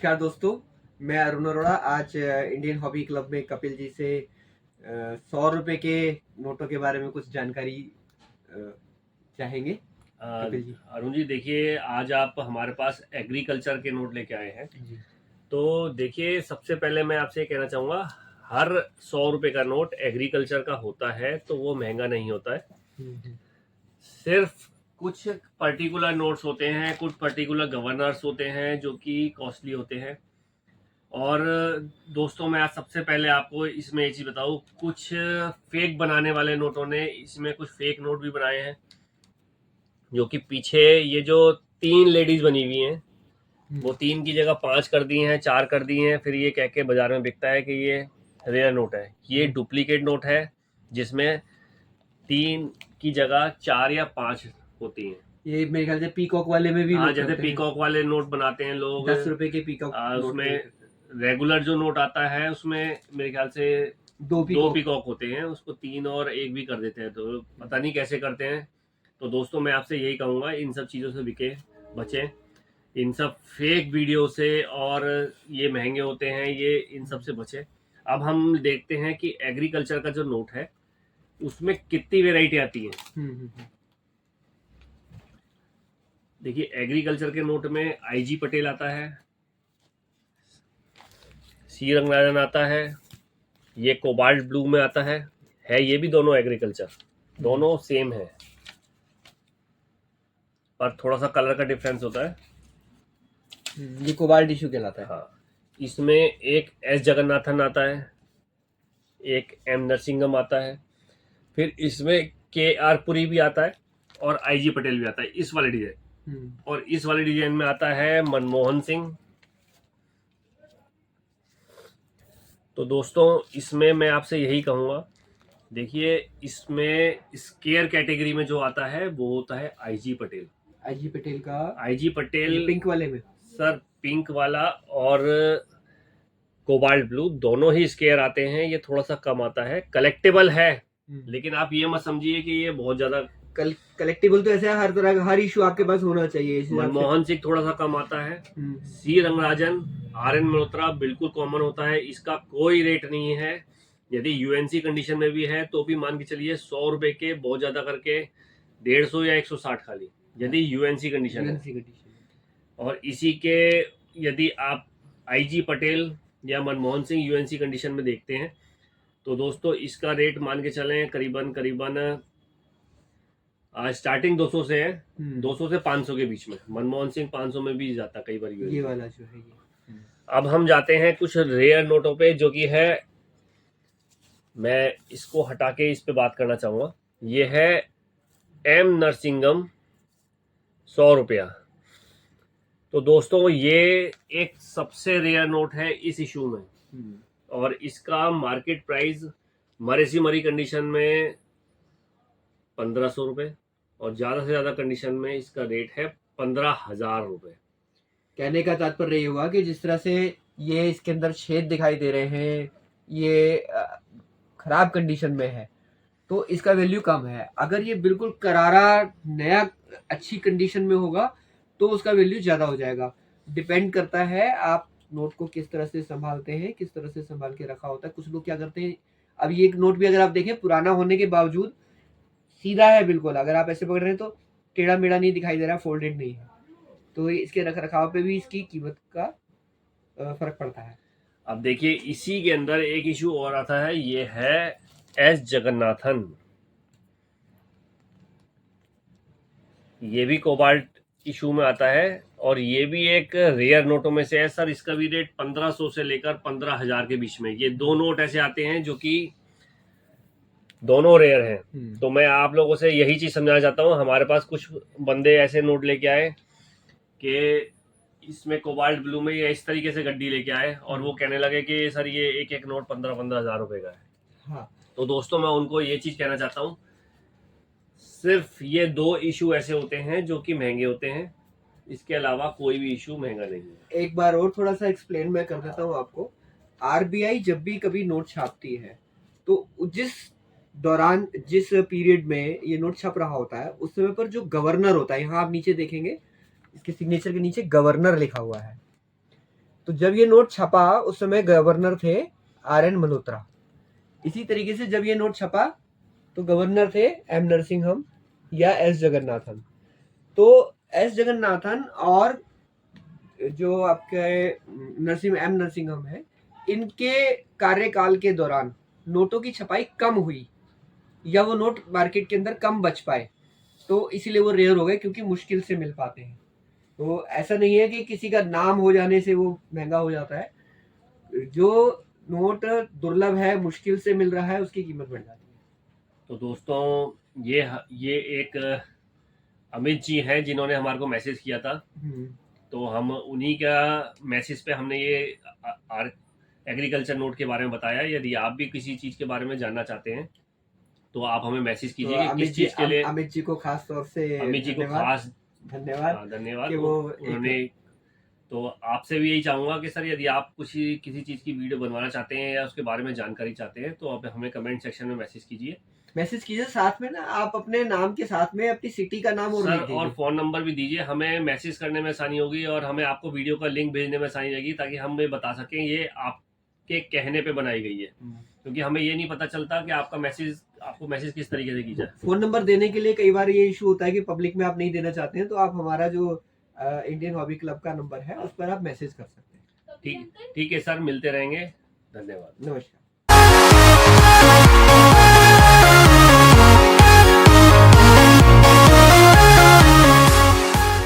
नमस्कार दोस्तों, मैं अरुण अरोड़ा। आज इंडियन हॉबी क्लब में कपिल जी से 100 रुपए के नोटों के बारे में कुछ जानकारी अ, चाहेंगे। कपिल जी। अरुण जी, देखिए आज आप हमारे पास एग्रीकल्चर के नोट लेके आए हैं। जी। तो देखिए, सबसे पहले मैं आपसे कहना चाहूँगा, हर 100 रुपए का नोट एग्रीकल्चर का होता है तो वो महंगा नहीं होता है। सिर्फ कुछ पर्टिकुलर नोट्स होते हैं, कुछ पर्टिकुलर गवर्नर्स होते हैं जो कि कॉस्टली होते हैं। और दोस्तों, मैं आज सबसे पहले आपको इसमें एक चीज़ बताऊँ, कुछ फेक बनाने वाले नोटों ने इसमें कुछ फेक नोट भी बनाए हैं, जो कि पीछे ये जो 3 लेडीज बनी हुई हैं, वो 3 की जगह 5 कर दी हैं, 4 कर दी हैं, फिर ये कह के बाजार में बिकता है कि ये रेयर नोट है। ये डुप्लीकेट नोट है जिसमें 3 की जगह 4 या 5 होती हैं। ये मेरे ख्याल से पीकॉक वाले में भी हाँ, लोग जैसे करते हैं। पीकॉक वाले नोट बनाते हैं लोग। 10 रुपए के पीकॉक नोट उसमें रेगुलर जो नोट आता है उसमें मेरे ख्याल से 2 पीकॉक होते हैं, उसको 3 और 1 भी कर देते हैं, तो पता नहीं कैसे करते हैं। तो दोस्तों, मैं आपसे यही कहूँगा, इन सब चीज़ों से बचें, इन सब फेक वीडियो से, और ये महंगे होते हैं, ये इन सब से बचें। अब हम देखते हैं कि एग्रीकल्चर का जो नोट है उसमें कितनी वेराइटी आती है। देखिए, एग्रीकल्चर के नोट में आईजी पटेल आता है, सी रंगराजन आता है, ये कोबाल्ट ब्लू में आता है ये भी दोनों एग्रीकल्चर, दोनों सेम है, पर थोड़ा सा कलर का डिफरेंस होता है। ये कोबाल्ट इशू कहलाता है। हाँ, इसमें एक एस जगन्नाथन आता है, एक एम नरसिंगम आता है, फिर इसमें के आर पुरी भी आता है, और आईजी पटेल भी आता है इस वाले डिजाइन। और इस वाले डिजाइन में आता है मनमोहन सिंह। तो दोस्तों, इसमें मैं आपसे यही कहूँगा, देखिए, इसमें स्केयर कैटेगरी में जो आता है वो होता है IG Patel. IG Patel pink वाले में सर, पिंक वाला और कोबाल्ट ब्लू दोनों ही स्केयर आते हैं। ये थोड़ा सा कम आता है, कलेक्टेबल है, लेकिन आप ये मत समझिए कि ये बहुत ज्यादा कलेक्टिबल। तो ऐसा है, हर तरह का हर इशू आपके पास होना चाहिए। मनमोहन सिंह थोड़ा सा कम आता है। सी रंगराजन, आर एन मल्होत्रा बिल्कुल कॉमन होता है, इसका कोई रेट नहीं है। यदि यूएनसी कंडीशन में भी है तो भी मान के चलिए 100 रुपए के, बहुत ज्यादा करके 150 या 160 खाली, यदि यूएनसी कंडीशन है। और इसी के यदि आप आईजी पटेल या मनमोहन सिंह यूएनसी कंडीशन में देखते हैं तो दोस्तों, इसका रेट मान के चलें करीबन स्टार्टिंग 200 से है, 200 से 500 के बीच में। मनमोहन सिंह 500 में भी जाता कई बार ये वाला जो है ये। अब हम जाते हैं कुछ रेयर नोटों पे, जो कि है, मैं इसको हटा के इस पे बात करना चाहूंगा। ये है एम नरसिंगम, 100 रुपया। तो दोस्तों, ये एक सबसे रेयर नोट है इस इशू में, और इसका मार्केट प्राइस मरेसी मरी कंडीशन में 1500 रुपये, और ज़्यादा से ज़्यादा कंडीशन में इसका रेट है 15,000 रुपये। कहने का तात्पर्य ये हुआ कि जिस तरह से ये इसके अंदर छेद दिखाई दे रहे हैं, ये खराब कंडीशन में है, तो इसका वैल्यू कम है। अगर ये बिल्कुल करारा नया अच्छी कंडीशन में होगा तो उसका वैल्यू ज़्यादा हो जाएगा। डिपेंड करता है आप नोट को किस तरह से संभालते हैं, किस तरह से संभाल के रखा होता है। कुछ लोग क्या करते हैं, अब ये एक नोट भी अगर आप देखें, पुराना होने के बावजूद सीधा है बिल्कुल, अगर आप ऐसे पकड़ रहे हैं तो टेढ़ा मेढ़ा नहीं दिखाई दे रहा, फोल्डेड नहीं है, तो इसके रख रखाव पे भी इसकी कीमत का फर्क पड़ता है। अब देखिए, इसी के अंदर एक इशू और आता है, ये है एस जगन्नाथन। ये भी कोबाल्ट इशू में आता है, और ये भी एक रेयर नोटों में से है सर। इसका भी रेट 1500 से लेकर 15,000 के बीच में। ये दो नोट ऐसे आते हैं जो कि दोनों रेयर हैं। तो मैं आप लोगों से यही चीज समझाना चाहता हूँ। हमारे पास कुछ बंदे ऐसे नोट लेके आए कि इसमें कोबाल्ट ब्लू में ये इस तरीके से गड्डी लेके आए, और वो कहने लगे कि सर ये एक एक नोट 15-15 हजार रुपए का है। हाँ। तो दोस्तों, मैं उनको ये चीज कहना चाहता हूँ, सिर्फ ये 2 इशू ऐसे होते हैं जो कि महंगे होते हैं, इसके अलावा कोई भी इशू महंगा नहीं है। एक बार और थोड़ा सा एक्सप्लेन मैं कर देता हूँ आपको। आरबीआई जब भी कभी नोट छापती है तो जिस दौरान, जिस पीरियड में ये नोट छप रहा होता है, उस समय पर जो गवर्नर होता है, यहाँ आप नीचे देखेंगे इसके सिग्नेचर के नीचे गवर्नर लिखा हुआ है। तो जब ये नोट छपा उस समय गवर्नर थे RN मल्होत्रा। इसी तरीके से जब ये नोट छपा तो गवर्नर थे M नरसिंहम या S जगन्नाथन। तो S जगन्नाथन और जो आपके M नरसिंहम है, इनके कार्यकाल के दौरान नोटों की छपाई कम हुई या वो नोट मार्केट के अंदर कम बच पाए, तो इसीलिए वो रेयर हो गए, क्योंकि मुश्किल से मिल पाते हैं। तो ऐसा नहीं है कि किसी का नाम हो जाने से वो महंगा हो जाता है। जो नोट दुर्लभ है, मुश्किल से मिल रहा है, उसकी कीमत बढ़ जाती है। तो दोस्तों ये एक अमित जी हैं जिन्होंने हमारे को मैसेज किया था। तो हम उन्हीं का मैसेज पे हमने ये एग्रीकल्चर नोट के बारे में बताया। यदि आप भी किसी चीज के बारे में जानना चाहते हैं तो आप हमें मैसेज कीजिए तो कि अमित किस चीज के लिए। अमित जी को खास तौर से अमित जी को खास धन्यवाद धन्यवाद। कि वो उन्होंने तो आपसे भी यही चाहूंगा कि सर यदि आप किसी चीज की वीडियो बनवाना चाहते हैं या उसके बारे में जानकारी चाहते हैं तो आप हमें कमेंट सेक्शन में मैसेज कीजिए। साथ में ना आप अपने नाम के साथ में अपनी सिटी का नाम और लिख दीजिए और फोन नंबर भी दीजिए। हमें मैसेज करने में आसानी होगी और हमें आपको वीडियो का लिंक भेजने में आसानी रहेगी, ताकि हम ये बता सकें ये आपके कहने पे बनाई गई है, क्योंकि हमें ये नहीं पता चलता कि आपको मैसेज किस तरीके से की जाए। फोन नंबर देने के लिए कई बार ये इशू होता है कि पब्लिक में आप नहीं देना चाहते हैं, तो आप हमारा जो इंडियन हॉबी क्लब का नंबर है उस पर आप मैसेज कर सकते हैं। ठीक है सर, मिलते रहेंगे। धन्यवाद। नमस्कार।